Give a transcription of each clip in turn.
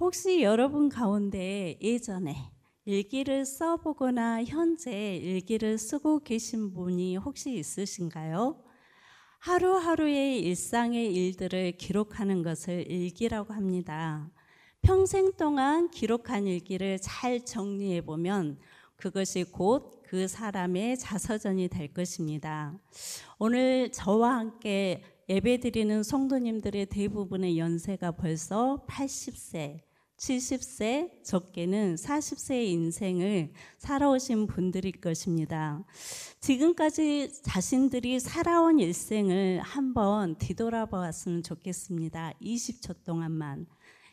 혹시 여러분 가운데 예전에 일기를 써보거나 현재 일기를 쓰고 계신 분이 혹시 있으신가요? 하루하루의 일상의 일들을 기록하는 것을 일기라고 합니다. 평생 동안 기록한 일기를 잘 정리해 보면 그것이 곧 그 사람의 자서전이 될 것입니다. 오늘 저와 함께 예배드리는 성도님들의 대부분의 연세가 벌써 80세, 70세, 적게는 40세의 인생을 살아오신 분들일 것입니다. 지금까지 자신들이 살아온 일생을 한번 뒤돌아보았으면 좋겠습니다. 20초 동안만.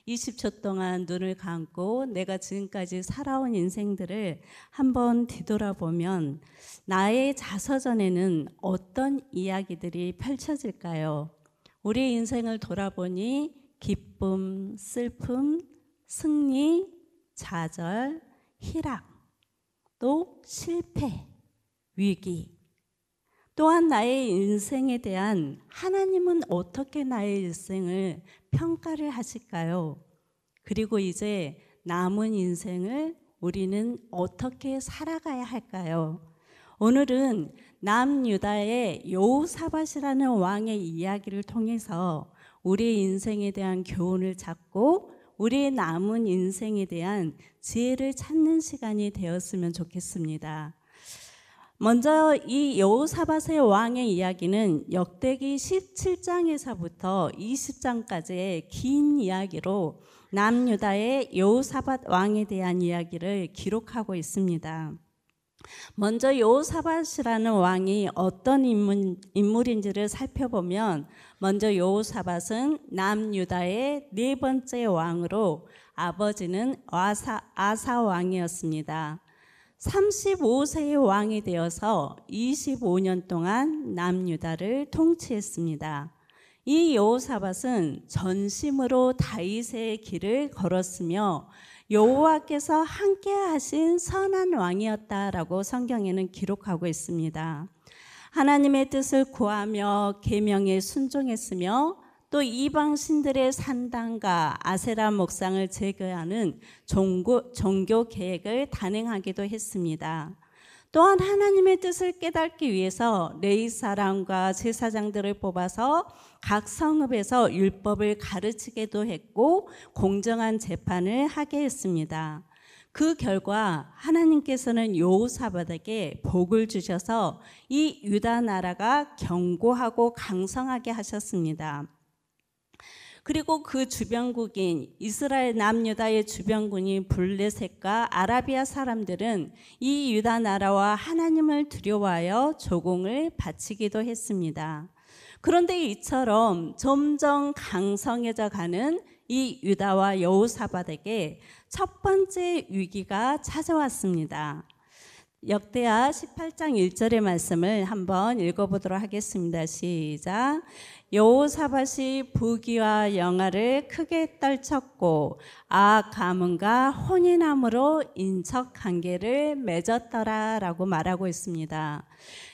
20초 동안 눈을 감고 내가 지금까지 살아온 인생들을 한번 뒤돌아보면 나의 자서전에는 어떤 이야기들이 펼쳐질까요? 우리의 인생을 돌아보니 기쁨, 슬픔, 승리, 좌절, 희락, 또 실패, 위기, 또한 나의 인생에 대한 하나님은 어떻게 나의 일생을 평가를 하실까요? 그리고 이제 남은 인생을 우리는 어떻게 살아가야 할까요? 오늘은 남유다의 여호사밧이라는 왕의 이야기를 통해서 우리의 인생에 대한 교훈을 찾고 우리의 남은 인생에 대한 지혜를 찾는 시간이 되었으면 좋겠습니다. 먼저 이 여호사밧의 왕의 이야기는 역대기 17장에서부터 20장까지의 긴 이야기로 남유다의 여호사밧 왕에 대한 이야기를 기록하고 있습니다. 먼저 여호사밧이라는 왕이 어떤 인물인지를 살펴보면 먼저 여호사밧은 남유다의 네 번째 왕으로 아버지는 아사 왕이었습니다. 35세의 왕이 되어서 25년 동안 남유다를 통치했습니다. 이 여호사밧은 전심으로 다윗의 길을 걸었으며 여호와께서 함께 하신 선한 왕이었다라고 성경에는 기록하고 있습니다. 하나님의 뜻을 구하며 계명에 순종했으며 또 이방 신들의 산당과 아세라 목상을 제거하는 종교 계획을 단행하기도 했습니다. 또한 하나님의 뜻을 깨닫기 위해서 레위 사람과 제사장들을 뽑아서 각 성읍에서 율법을 가르치기도 했고 공정한 재판을 하게 했습니다. 그 결과 하나님께서는 여호사밧에게 복을 주셔서 이 유다 나라가 견고하고 강성하게 하셨습니다. 그리고 그 주변국인 이스라엘 남유다의 주변군인 블레셋과 아라비아 사람들은 이 유다 나라와 하나님을 두려워하여 조공을 바치기도 했습니다. 그런데 이처럼 점점 강성해져 가는 이 유다와 여호사밧에게 첫 번째 위기가 찾아왔습니다. 역대하 18장 1절의 말씀을 한번 읽어보도록 하겠습니다. 시작. 여호사밧이 부귀와 영화를 크게 떨쳤고 가문과 혼인함으로 인척 관계를 맺었더라 라고 말하고 있습니다.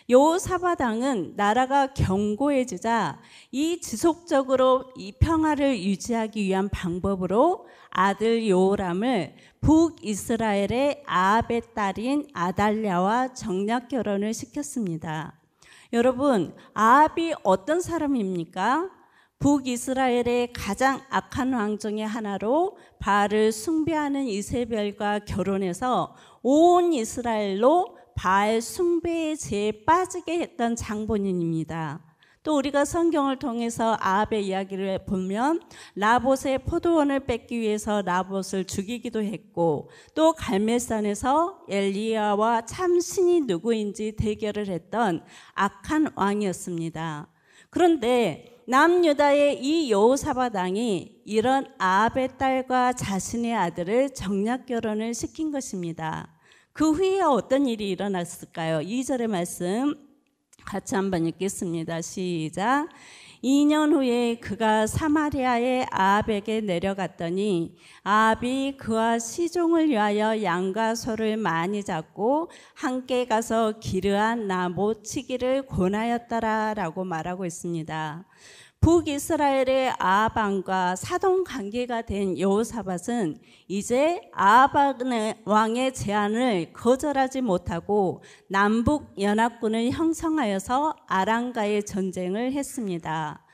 여호사밧 왕은 나라가 견고해지자 이 지속적으로 이 평화를 유지하기 위한 방법으로 아들 여호람을 북이스라엘의 아합의 딸인 아달랴와 정략 결혼을 시켰습니다. 여러분, 아합이 어떤 사람입니까? 북이스라엘의 가장 악한 왕 중에 하나로 바알을 숭배하는 이세벨과 결혼해서 온 이스라엘로 바알 숭배의 죄에 빠지게 했던 장본인입니다. 또 우리가 성경을 통해서 아합의 이야기를 보면 라봇의 포도원을 뺏기 위해서 라봇을 죽이기도 했고 또 갈멜산에서 엘리야와 참 신이 누구인지 대결을 했던 악한 왕이었습니다. 그런데 남유다의 이 여호사밧 왕이 이런 아합의 딸과 자신의 아들을 정략 결혼을 시킨 것입니다. 그 후에 어떤 일이 일어났을까요? 2절의 말씀 같이 한번 읽겠습니다. 시작. 2년 후에 그가 사마리아의 아합에게 내려갔더니 아합이 그와 시종을 위하여 양과 소를 많이 잡고 함께 가서 기르한 나못 치기를 권하였더라 라고 말하고 있습니다. 북이스라엘의 아합 왕과 사돈 관계가 된 여호사밧은 이제 아합 왕의 제안을 거절하지 못하고 남북 연합군을 형성하여서 아람과의 전쟁을 했습니다.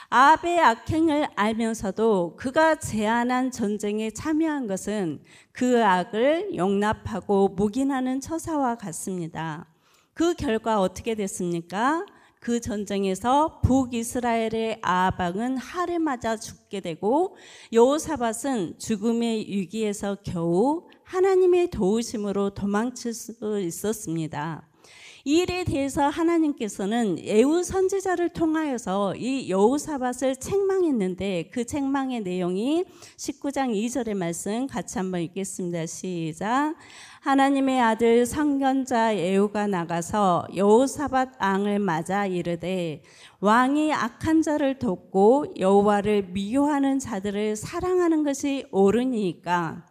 아합의 악행을 알면서도 그가 제안한 전쟁에 참여한 것은 그 악을 용납하고 묵인하는 처사와 같습니다. 그 결과 어떻게 됐습니까? 그 전쟁에서 북이스라엘의 아합 왕은 칼에 맞아 죽게 되고 여호사밧은 죽음의 위기에서 겨우 하나님의 도우심으로 도망칠 수 있었습니다. 이 일에 대해서 하나님께서는 예후 선지자를 통하여서 이 여호사밧을 책망했는데 그 책망의 내용이 19장 2절의 말씀 같이 한번 읽겠습니다. 시작. 하나님의 아들 선견자 예후가 나가서 여호사밧 왕을 맞아 이르되 왕이 악한 자를 돕고 여호와를 미워하는 자들을 사랑하는 것이 옳으니까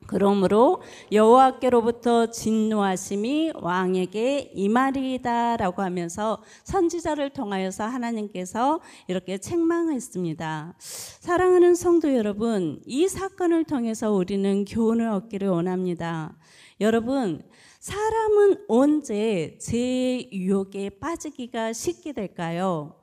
그러므로 여호와께로부터 진노하심이 왕에게 임하리이다라고 하면서 선지자를 통하여서 하나님께서 이렇게 책망했습니다. 사랑하는 성도 여러분, 이 사건을 통해서 우리는 교훈을 얻기를 원합니다. 여러분, 사람은 언제 죄의 유혹에 빠지기가 쉽게 될까요?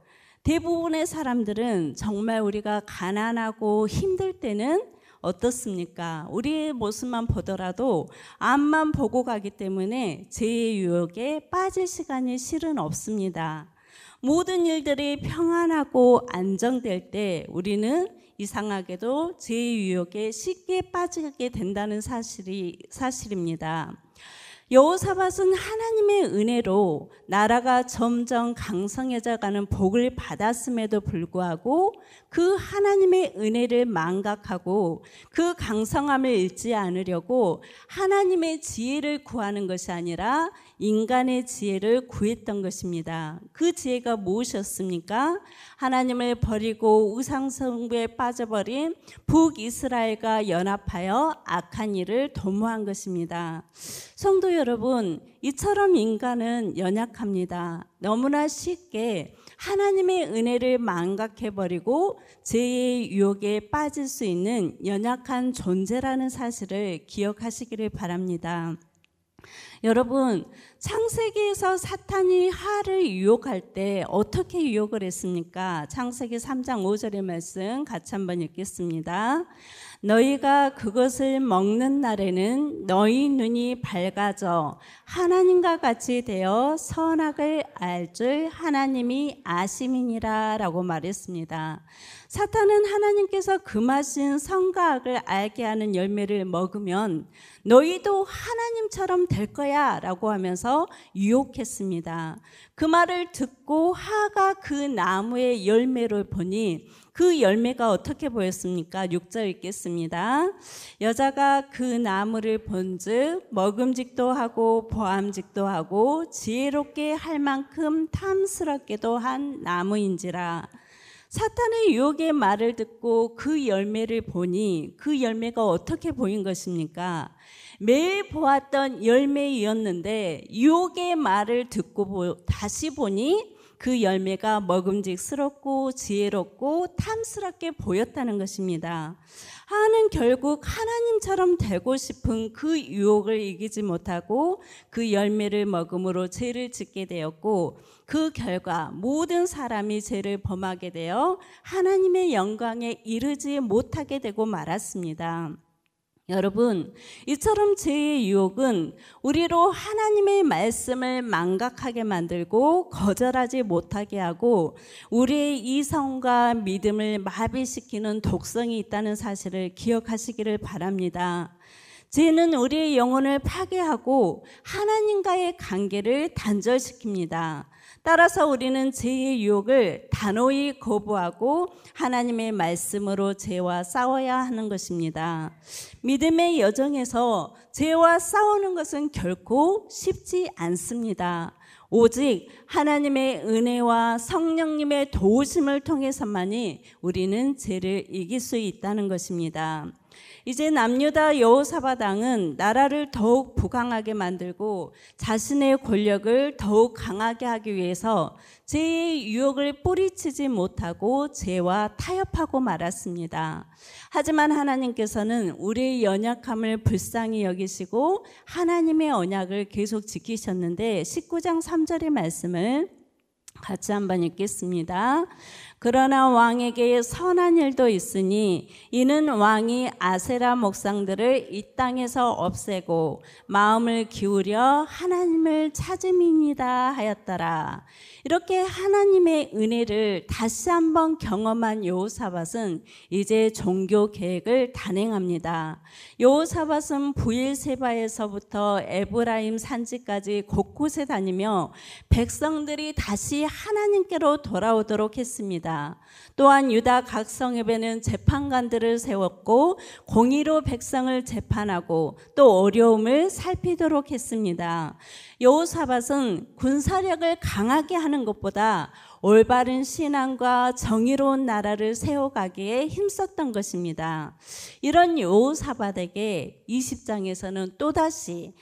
대부분의 사람들은 정말 우리가 가난하고 힘들 때는 어떻습니까? 우리의 모습만 보더라도 앞만 보고 가기 때문에 죄의 유혹에 빠질 시간이 실은 없습니다. 모든 일들이 평안하고 안정될 때 우리는 이상하게도 죄의 유혹에 쉽게 빠지게 된다는 사실입니다. 여호사밧은 하나님의 은혜로 나라가 점점 강성해져가는 복을 받았음에도 불구하고 그 하나님의 은혜를 망각하고 그 강성함을 잃지 않으려고 하나님의 지혜를 구하는 것이 아니라 인간의 지혜를 구했던 것입니다. 그 지혜가 무엇이었습니까? 하나님을 버리고 우상숭배에 빠져버린 북이스라엘과 연합하여 악한 일을 도모한 것입니다. 성도 여러분, 이처럼 인간은 연약합니다. 너무나 쉽게 하나님의 은혜를 망각해버리고 죄의 유혹에 빠질 수 있는 연약한 존재라는 사실을 기억하시기를 바랍니다. 여러분, 창세기에서 사탄이 하와를 유혹할 때 어떻게 유혹을 했습니까? 창세기 3장 5절의 말씀 같이 한번 읽겠습니다. 너희가 그것을 먹는 날에는 너희 눈이 밝아져 하나님과 같이 되어 선악을 알 줄 하나님이 아심이니라 라고 말했습니다. 사탄은 하나님께서 금하신 선과 악을 알게 하는 열매를 먹으면 너희도 하나님처럼 될 거야 라고 하면서 유혹했습니다. 그 말을 듣고 하가 그 나무의 열매를 보니 그 열매가 어떻게 보였습니까? 6절 읽겠습니다. 여자가 그 나무를 본즉 먹음직도 하고 보암직도 하고 지혜롭게 할 만큼 탐스럽게도 한 나무인지라. 사탄의 유혹의 말을 듣고 그 열매를 보니 그 열매가 어떻게 보인 것입니까? 매일 보았던 열매이었는데 유혹의 말을 듣고 다시 보니 그 열매가 먹음직스럽고 지혜롭고 탐스럽게 보였다는 것입니다. 하나는 결국 하나님처럼 되고 싶은 그 유혹을 이기지 못하고 그 열매를 먹음으로 죄를 짓게 되었고 그 결과 모든 사람이 죄를 범하게 되어 하나님의 영광에 이르지 못하게 되고 말았습니다. 여러분, 이처럼 죄의 유혹은 우리로 하나님의 말씀을 망각하게 만들고 거절하지 못하게 하고 우리의 이성과 믿음을 마비시키는 독성이 있다는 사실을 기억하시기를 바랍니다. 죄는 우리의 영혼을 파괴하고 하나님과의 관계를 단절시킵니다. 따라서 우리는 죄의 유혹을 단호히 거부하고 하나님의 말씀으로 죄와 싸워야 하는 것입니다. 믿음의 여정에서 죄와 싸우는 것은 결코 쉽지 않습니다. 오직 하나님의 은혜와 성령님의 도우심을 통해서만이 우리는 죄를 이길 수 있다는 것입니다. 이제 남유다 여호사밧 왕은 나라를 더욱 부강하게 만들고 자신의 권력을 더욱 강하게 하기 위해서 죄의 유혹을 뿌리치지 못하고 죄와 타협하고 말았습니다. 하지만 하나님께서는 우리의 연약함을 불쌍히 여기시고 하나님의 언약을 계속 지키셨는데 19장 3절의 말씀을 같이 한번 읽겠습니다. 그러나 왕에게 선한 일도 있으니 이는 왕이 아세라 목상들을 이 땅에서 없애고 마음을 기울여 하나님을 찾음이니이다 하였더라. 이렇게 하나님의 은혜를 다시 한번 경험한 여호사밧은 이제 종교 계획을 단행합니다. 여호사밧은 브엘세바에서부터 에브라임 산지까지 곳곳에 다니며 백성들이 다시 하나님께로 돌아오도록 했습니다. 또한 유다 각 성읍에는 재판관들을 세웠고 공의로 백성을 재판하고 또 어려움을 살피도록 했습니다. 여호사밧은 군사력을 강하게 하는 것보다 올바른 신앙과 정의로운 나라를 세워가기에 힘썼던 것입니다. 이런 여호사밧에게 20장에서는 또다시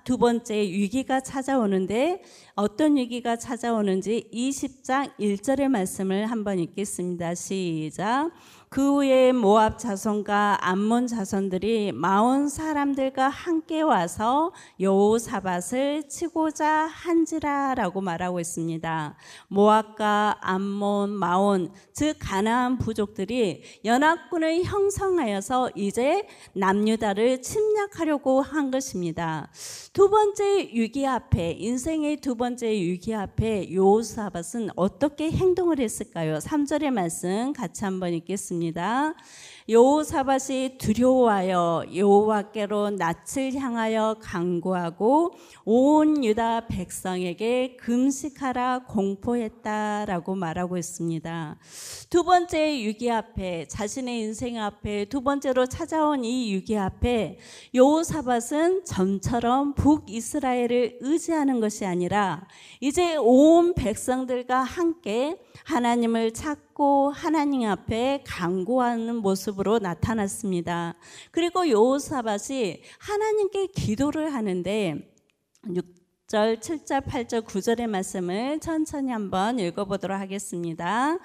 두 번째 위기가 찾아오는데 어떤 위기가 찾아오는지 20장 1절의 말씀을 한번 읽겠습니다. 시작. 그 후에 모압 자손과 암몬 자손들이 마온 사람들과 함께 와서 여호사밧을 치고자 한지라라고 말하고 있습니다. 모압과 암몬, 마온 즉 가나안 부족들이 연합군을 형성하여서 이제 남유다를 침략하려고 한 것입니다. 두 번째 위기 앞에, 인생의 두 번째 위기 앞에 여호사밧은 어떻게 행동을 했을까요? 3절의 말씀 같이 한번 읽겠습니다. 여호사밧이 두려워하여 여호와께로 낯을 향하여 간구하고 온 유다 백성에게 금식하라 공포했다라고 말하고 있습니다. 두 번째 위기 앞에, 자신의 인생 앞에 두 번째로 찾아온 이 위기 앞에 여호사밧은 전처럼 북이스라엘을 의지하는 것이 아니라 이제 온 백성들과 함께 하나님을 찾고 하나님 앞에 간구하는 모습으로 나타났습니다. 그리고 여호사밧이 하나님께 기도를 하는데 6절, 7절, 8절, 9절의 말씀을 천천히 한번 읽어보도록 하겠습니다.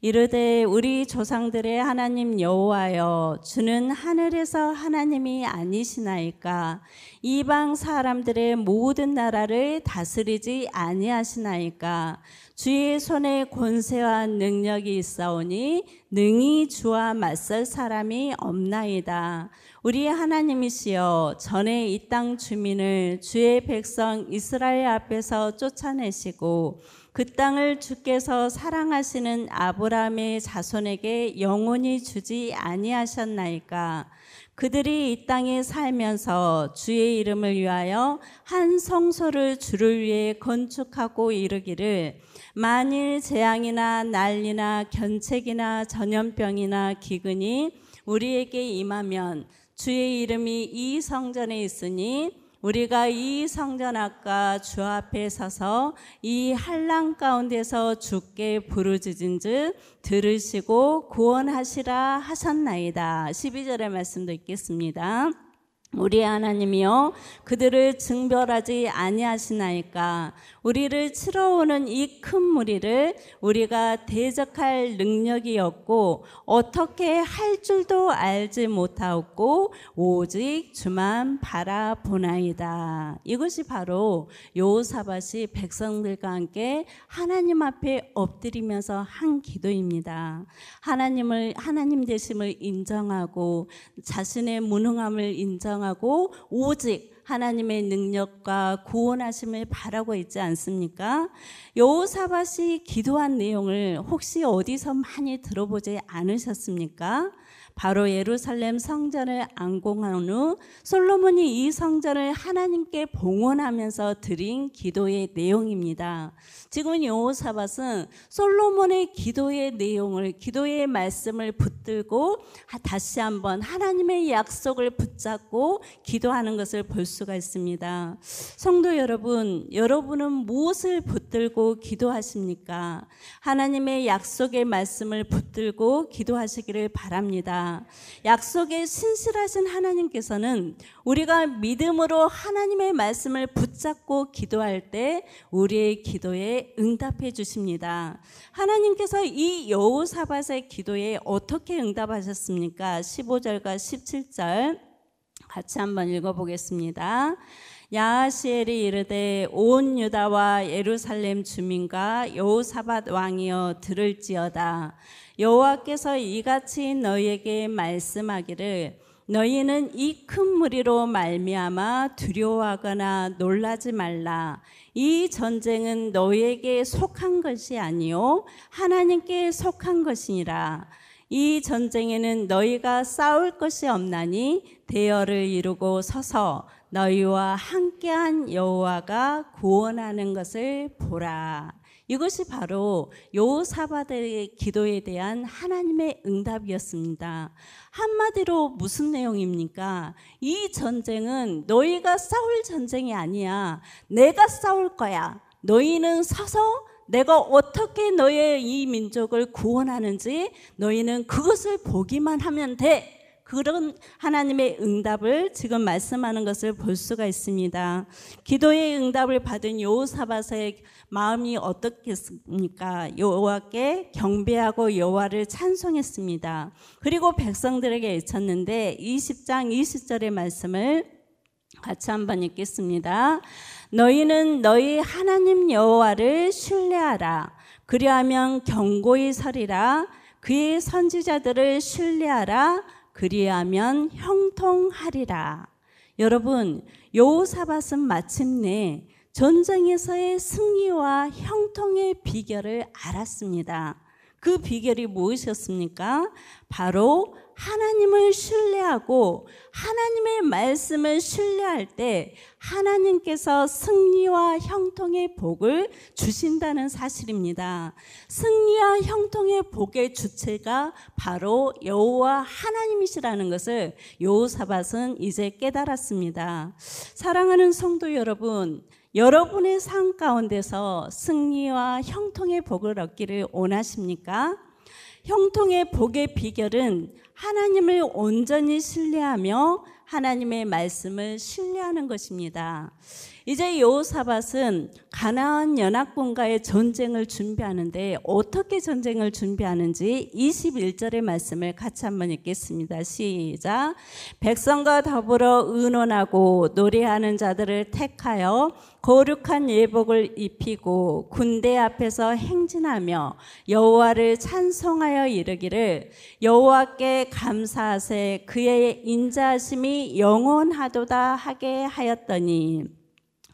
이르되 우리 조상들의 하나님 여호와여, 주는 하늘에서 하나님이 아니시나이까? 이방 사람들의 모든 나라를 다스리지 아니하시나이까? 주의 손에 권세와 능력이 있사오니 능히 주와 맞설 사람이 없나이다. 우리 하나님이시여, 전에 이 땅 주민을 주의 백성 이스라엘 앞에서 쫓아내시고 그 땅을 주께서 사랑하시는 아브라함의 자손에게 영원히 주지 아니하셨나이까? 그들이 이 땅에 살면서 주의 이름을 위하여 한 성소를 주를 위해 건축하고 이르기를 만일 재앙이나 난리나 견책이나 전염병이나 기근이 우리에게 임하면 주의 이름이 이 성전에 있으니 우리가 이 성전 앞과 주 앞에 서서 이 한랑 가운데서 주께 부르짖은즉 들으시고 구원하시라 하셨나이다. 12절의 말씀도 읽겠습니다. 우리 하나님이여, 그들을 징벌하지 아니하시나이까? 우리를 치러오는 이 큰 무리를 우리가 대적할 능력이 없고 어떻게 할 줄도 알지 못하고 오직 주만 바라보나이다. 이것이 바로 여호사밧이 백성들과 함께 하나님 앞에 엎드리면서 한 기도입니다. 하나님 되심을 인정하고 자신의 무능함을 인정하고 오직 하나님의 능력과 구원하심을 바라고 있지 않습니까? 여호사밧이 기도한 내용을 혹시 어디서 많이 들어보지 않으셨습니까? 바로 예루살렘 성전을 안공한 후 솔로몬이 이 성전을 하나님께 봉헌하면서 드린 기도의 내용입니다. 지금 여호사밧은 솔로몬의 기도의 내용을, 기도의 말씀을 붙들고 다시 한번 하나님의 약속을 붙잡고 기도하는 것을 볼 수가 있습니다. 성도 여러분, 여러분은 무엇을 붙들고 기도하십니까? 하나님의 약속의 말씀을 붙들고 기도하시기를 바랍니다. 것입니다. 약속에 신실하신 하나님께서는 우리가 믿음으로 하나님의 말씀을 붙잡고 기도할 때 우리의 기도에 응답해 주십니다. 하나님께서 이 여호사밧의 기도에 어떻게 응답하셨습니까? 15절과 17절 같이 한번 읽어보겠습니다. 야하시엘이 이르되 온 유다와 예루살렘 주민과 여호사밧 왕이여 들을지어다. 여호와께서 이같이 너희에게 말씀하기를 너희는 이 큰 무리로 말미암아 두려워하거나 놀라지 말라. 이 전쟁은 너희에게 속한 것이 아니요 하나님께 속한 것이니라. 이 전쟁에는 너희가 싸울 것이 없나니 대열을 이루고 서서 너희와 함께한 여호와가 구원하는 것을 보라. 이것이 바로 여호사밧의 기도에 대한 하나님의 응답이었습니다. 한마디로 무슨 내용입니까? 이 전쟁은 너희가 싸울 전쟁이 아니야. 내가 싸울 거야. 너희는 서서 내가 어떻게 너의 이 민족을 구원하는지 너희는 그것을 보기만 하면 돼. 그런 하나님의 응답을 지금 말씀하는 것을 볼 수가 있습니다. 기도의 응답을 받은 여호사밧의 마음이 어떻겠습니까? 여호와께 경배하고 여호와를 찬송했습니다. 그리고 백성들에게 외쳤는데 20장 20절의 말씀을 같이 한번 읽겠습니다. 너희는 너희 하나님 여호와를 신뢰하라. 그리하면 견고히 서리라. 그의 선지자들을 신뢰하라. 그리하면 형통하리라. 여러분, 여호사밧은 마침내 전쟁에서의 승리와 형통의 비결을 알았습니다. 그 비결이 무엇이었습니까? 바로 하나님을 신뢰하고 하나님의 말씀을 신뢰할 때 하나님께서 승리와 형통의 복을 주신다는 사실입니다. 승리와 형통의 복의 주체가 바로 여호와 하나님이시라는 것을 여호사밧은 이제 깨달았습니다. 사랑하는 성도 여러분, 여러분의 삶 가운데서 승리와 형통의 복을 얻기를 원하십니까? 형통의 복의 비결은 하나님을 온전히 신뢰하며 하나님의 말씀을 신뢰하는 것입니다. 이제 여호사밧은 가나안 연합군과의 전쟁을 준비하는데 어떻게 전쟁을 준비하는지 21절의 말씀을 같이 한번 읽겠습니다. 시작. 백성과 더불어 의논하고 노래하는 자들을 택하여 거룩한 예복을 입히고 군대 앞에서 행진하며 여호와를 찬송하여 이르기를 여호와께 감사하세 그의 인자하심이 영원하도다 하게 하였더니.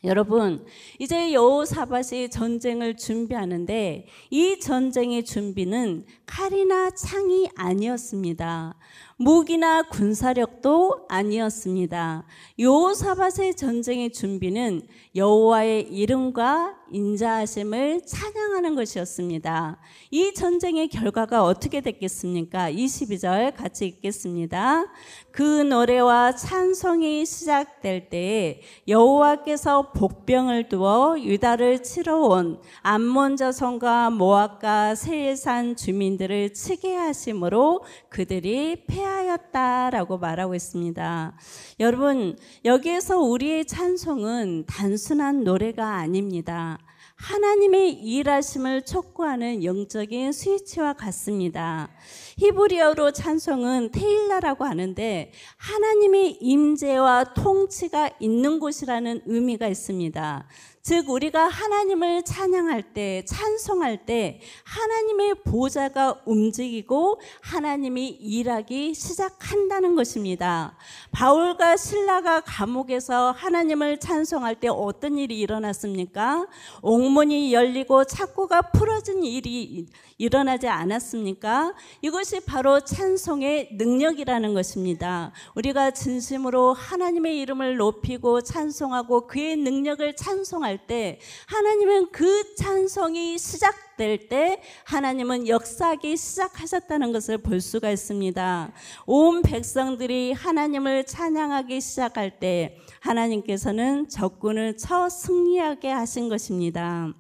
여러분, 이제 여호사밧이 전쟁을 준비하는데 이 전쟁의 준비는 칼이나 창이 아니었습니다. 무기나 군사력도 아니었습니다. 여호사밧의 전쟁의 준비는 여호와의 이름과 인자하심을 찬양하는 것이었습니다. 이 전쟁의 결과가 어떻게 됐겠습니까? 22절 같이 읽겠습니다. 그 노래와 찬송이 시작될 때에 여호와께서 복병을 두어 유다를 치러 온 암몬 자손과 모압과 세일산 주민들을 치게 하심으로 그들이 패하였다라고 말하고 있습니다. 여러분, 여기에서 우리의 찬송은 단순한 노래가 아닙니다. 하나님의 일하심을 촉구하는 영적인 스위치와 같습니다. 히브리어로 찬송은 테일라라고 하는데 하나님의 임재와 통치가 있는 곳이라는 의미가 있습니다. 즉 우리가 하나님을 찬양할 때 찬송할 때 하나님의 보좌가 움직이고 하나님이 일하기 시작한다는 것입니다. 바울과 실라가 감옥에서 하나님을 찬송할 때 어떤 일이 일어났습니까? 옥문이 열리고 창고가 풀어진 일이 일어나지 않았습니까? 이것이 바로 찬송의 능력이라는 것입니다. 우리가 진심으로 하나님의 이름을 높이고 찬송하고 그의 능력을 찬송할 때 하나님은 그 찬송이 시작될 때 하나님은 역사하기 시작하셨다는 것을 볼 수가 있습니다. 온 백성들이 하나님을 찬양하기 시작할 때 하나님께서는 적군을 쳐 승리하게 하신 것입니다.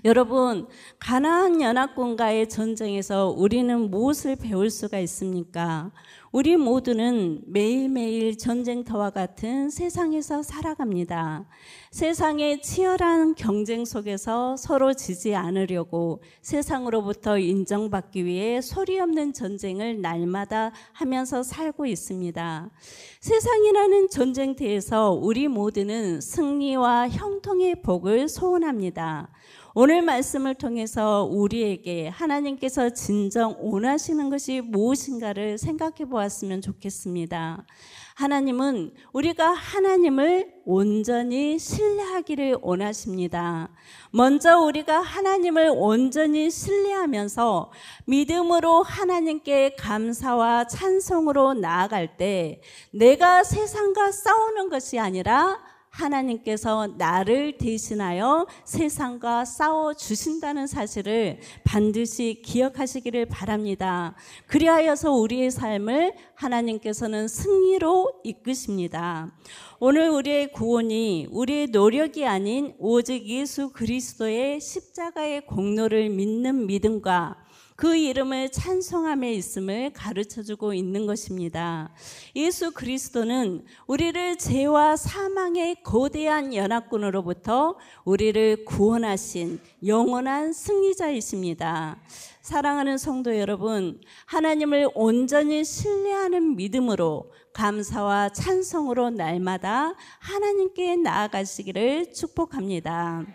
여러분, 가나안 연합군과의 전쟁에서 우리는 무엇을 배울 수가 있습니까? 우리 모두는 매일매일 전쟁터와 같은 세상에서 살아갑니다. 세상의 치열한 경쟁 속에서 서로 지지 않으려고 세상으로부터 인정받기 위해 소리 없는 전쟁을 날마다 하면서 살고 있습니다. 세상이라는 전쟁터에서 우리 모두는 승리와 형통의 복을 소원합니다. 오늘 말씀을 통해서 우리에게 하나님께서 진정 원하시는 것이 무엇인가를 생각해 보았으면 좋겠습니다. 하나님은 우리가 하나님을 온전히 신뢰하기를 원하십니다. 먼저 우리가 하나님을 온전히 신뢰하면서 믿음으로 하나님께 감사와 찬송으로 나아갈 때 내가 세상과 싸우는 것이 아니라 하나님께서 나를 대신하여 세상과 싸워주신다는 사실을 반드시 기억하시기를 바랍니다. 그리하여서 우리의 삶을 하나님께서는 승리로 이끄십니다. 오늘 우리의 구원이 우리의 노력이 아닌 오직 예수 그리스도의 십자가의 공로를 믿는 믿음과 그 이름을 찬송함에 있음을 가르쳐주고 있는 것입니다. 예수 그리스도는 우리를 죄와 사망의 거대한 연합군으로부터 우리를 구원하신 영원한 승리자이십니다. 사랑하는 성도 여러분, 하나님을 온전히 신뢰하는 믿음으로 감사와 찬송으로 날마다 하나님께 나아가시기를 축복합니다.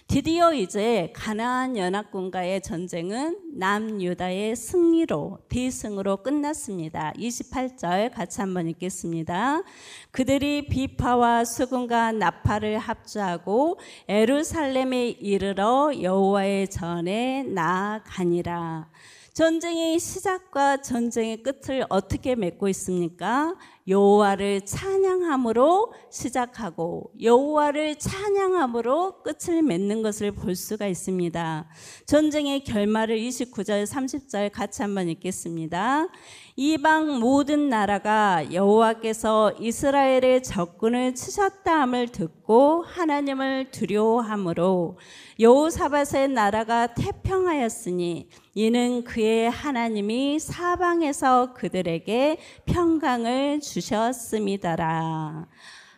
드디어 이제 가나안 연합군과의 전쟁은 남유다의 승리로 대승으로 끝났습니다. 28절 같이 한번 읽겠습니다. 그들이 비파와 수금과 나팔을 합주하고 예루살렘에 이르러 여호와의 전에 나아가니라. 전쟁의 시작과 전쟁의 끝을 어떻게 맺고 있습니까? 여호와를 찬양함으로 시작하고 여호와를 찬양함으로 끝을 맺는 것을 볼 수가 있습니다. 전쟁의 결말을 29절 30절 같이 한번 읽겠습니다. 이방 모든 나라가 여호와께서 이스라엘의 적군을 치셨다함을 듣고 하나님을 두려워함으로 여호사밧의 나라가 태평하였으니 이는 그의 하나님이 사방에서 그들에게 평강을 주셨음이더라.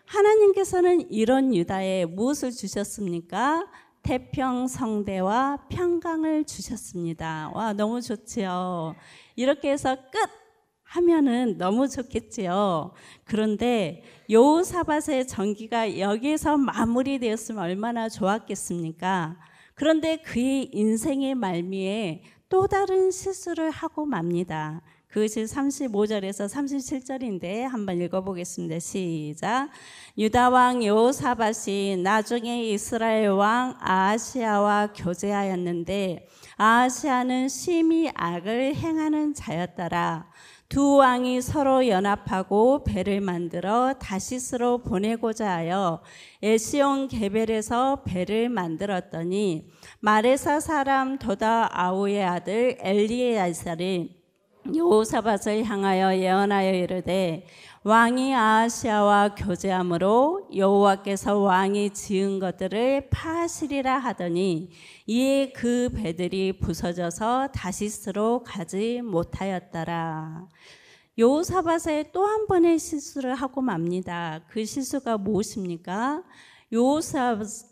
하나님께서는 이런 유다에 무엇을 주셨습니까? 태평성대와 평강을 주셨습니다. 와, 너무 좋지요. 이렇게 해서 끝 하면은 너무 좋겠지요. 그런데 여호사밧의 전기가 여기에서 마무리되었으면 얼마나 좋았겠습니까? 그런데 그의 인생의 말미에 또 다른 실수를 하고 맙니다. 그것이 35절에서 37절인데 한번 읽어보겠습니다. 시작. 유다 왕 여호사밧이 나중에 이스라엘 왕 아하시야와 교제하였는데 아하시야는 심히 악을 행하는 자였더라. 두 왕이 서로 연합하고 배를 만들어 다시스로 보내고자 하여 에시온 게벨에서 배를 만들었더니 마레사 사람 도다 아우의 아들 엘리에아살이 여호사밧을 향하여 예언하여 이르되 왕이 아하시야와 교제함으로 여호와께서 왕이 지은 것들을 파하시리라 하더니 이에 그 배들이 부서져서 다시스로 가지 못하였더라. 여호사밧의 또 한 번의 실수를 하고 맙니다. 그 실수가 무엇입니까?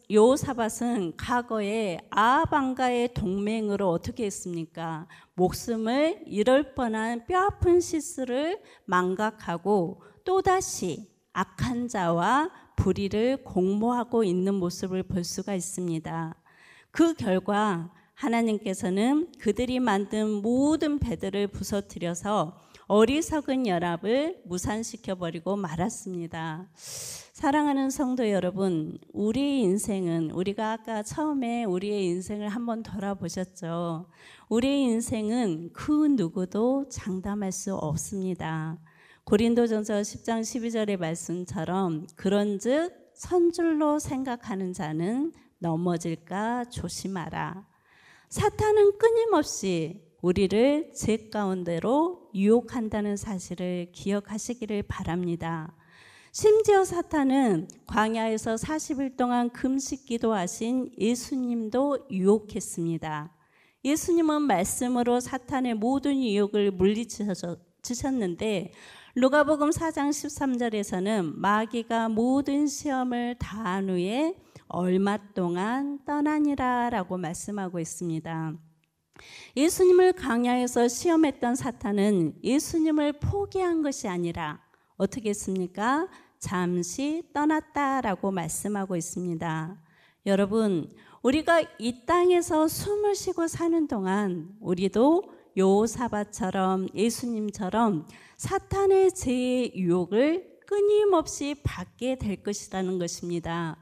여호사밧은 과거에 아합 왕과의 동맹으로 어떻게 했습니까? 목숨을 잃을 뻔한 뼈아픈 실수를 망각하고 또다시 악한 자와 불의를 공모하고 있는 모습을 볼 수가 있습니다. 그 결과 하나님께서는 그들이 만든 모든 배들을 부서뜨려서 어리석은 연합을 무산시켜버리고 말았습니다. 사랑하는 성도 여러분, 우리의 인생은 우리가 아까 처음에 우리의 인생을 한번 돌아보셨죠. 우리의 인생은 그 누구도 장담할 수 없습니다. 고린도전서 10장 12절의 말씀처럼 그런즉 선줄로 생각하는 자는 넘어질까 조심하라. 사탄은 끊임없이 우리를 죄 가운데로 유혹한다는 사실을 기억하시기를 바랍니다. 심지어 사탄은 광야에서 40일 동안 금식 기도하신 예수님도 유혹했습니다. 예수님은 말씀으로 사탄의 모든 유혹을 물리치셨는데 누가복음 4장 13절에서는 마귀가 모든 시험을 다한 후에 얼마 동안 떠나니라 라고 말씀하고 있습니다. 예수님을 광야에서 시험했던 사탄은 예수님을 포기한 것이 아니라 어떻게 했습니까? 잠시 떠났다라고 말씀하고 있습니다. 여러분, 우리가 이 땅에서 숨을 쉬고 사는 동안 우리도 여호사밧처럼 예수님처럼 사탄의 죄의 유혹을 끊임없이 받게 될 것이라는 것입니다.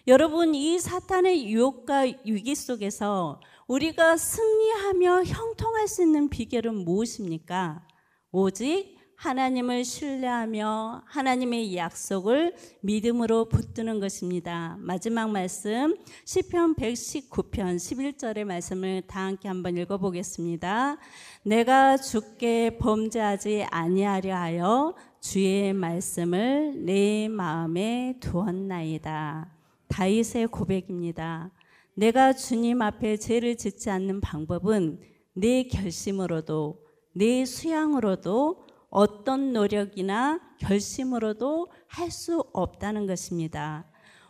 여러분, 이 사탄의 유혹과 위기 속에서 우리가 승리하며 형통할 수 있는 비결은 무엇입니까? 오직 하나님을 신뢰하며 하나님의 약속을 믿음으로 붙드는 것입니다. 마지막 말씀 시편 119편 11절의 말씀을 다 함께 한번 읽어보겠습니다. 내가 주께 범죄하지 아니하려 하여 주의 말씀을 내 마음에 두었나이다. 다윗의 고백입니다. 내가 주님 앞에 죄를 짓지 않는 방법은 내 결심으로도 내 수양으로도 어떤 노력이나 결심으로도 할 수 없다는 것입니다.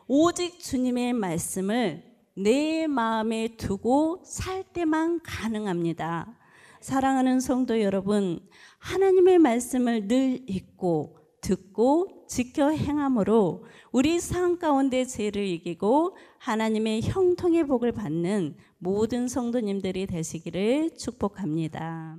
오직 주님의 말씀을 내 마음에 두고 살 때만 가능합니다. 사랑하는 성도 여러분, 하나님의 말씀을 늘 읽고 듣고 지켜 행함으로 우리 삶 가운데 죄를 이기고 하나님의 형통의 복을 받는 모든 성도님들이 되시기를 축복합니다.